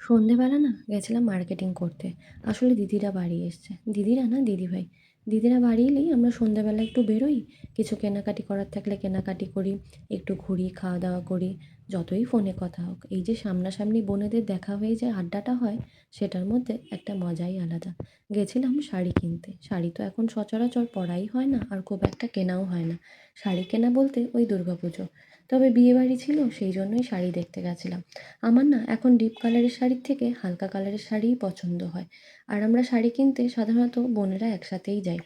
সন্ধেবেলা না গেছিলাম মার্কেটিং করতে। আসলে দিদিরা বাড়ি এসছে। দিদিরা না দিদিভাই। দিদিরা বাড়ি এলেই আমরা সন্ধেবেলা একটু বেরোই। কিছু কেনাকাটি করার থাকলে কেনাকাটি করি। একটু ঘুরি, খাওয়া-দাওয়া করি। যতই ফোনে কথা হোক, এই যে সামনাসামনি বোনেদের দেখা হয়ে যে আড্ডাটা হয়, সেটার মধ্যে একটা মজাই আলাদা। গেছিলাম শাড়ি কিনতে। শাড়ি তো এখন সচরাচর পরাই হয় না আর খুব একটা কেনাও হয় না। শাড়ি কেনা বলতে ওই দুর্গাপুজো। তবে বিয়েবাড়ি ছিল সেই জন্যই শাড়ি দেখতে গেছিলাম। আমার না এখন ডিপ কালারের শাড়ির থেকে হালকা কালারের শাড়িই পছন্দ হয়। আর আমরা শাড়ি কিনতে সাধারণত বোনেরা একসাথেই যাই।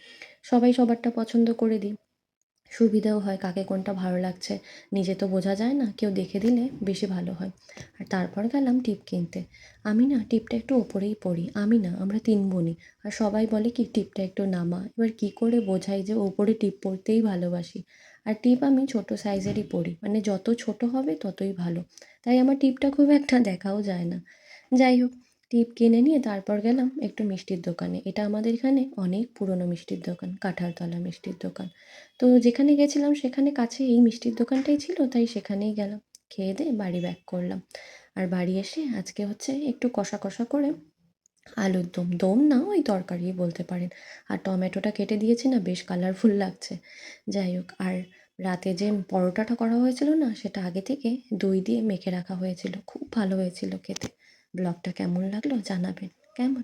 সবাই সবারটা পছন্দ করে দিই। সুবিধাও হয় কাকে কোনটা ভালো লাগছে। নিজে তো বোঝা যায় না, কেউ দেখে দিলে বেশি ভালো হয়। আর তারপর গেলাম টিপ কিনতে। আমি না টিপটা একটু ওপরেই পরি। আমি না, আমরা ৩ বোনই। আর সবাই বলে কি টিপটা একটু নামা। এবার কি করে বোঝাই যে ওপরে টিপ পরতেই ভালোবাসি। আর টিপ আমি ছোট সাইজেরই পরি। মানে যত ছোট হবে ততই ভালো। তাই আমার টিপটা খুব একটা দেখাও যায় না। যাই হোক, টিপ কিনে নিয়ে তারপর গেলাম একটু মিষ্টির দোকানে। এটা আমাদের এখানে অনেক পুরনো মিষ্টির দোকান, কাঁঠালতলা মিষ্টির দোকান। তো যেখানে গেছিলাম সেখানে কাছে এই মিষ্টির দোকানটাই ছিল, তাই সেখানেই গেলাম। খেয়ে দেয়ে বাড়ি ব্যাক করলাম। আর বাড়ি এসে আজকে হচ্ছে একটু কষা কষা করে আলুর দম, দম না ওই তরকারিই বলতে পারেন। আর টমেটোটা কেটে দিয়েছি না, বেশ কালারফুল লাগছে। যাই হোক, আর রাতে যে পরোটাটা করা হয়েছিল না, সেটা আগে থেকে দই দিয়ে মেখে রাখা হয়েছিল। খুব ভালো হয়েছিল খেতে। ব্লগটা কেমন লাগলো জানাবেন। কেমন?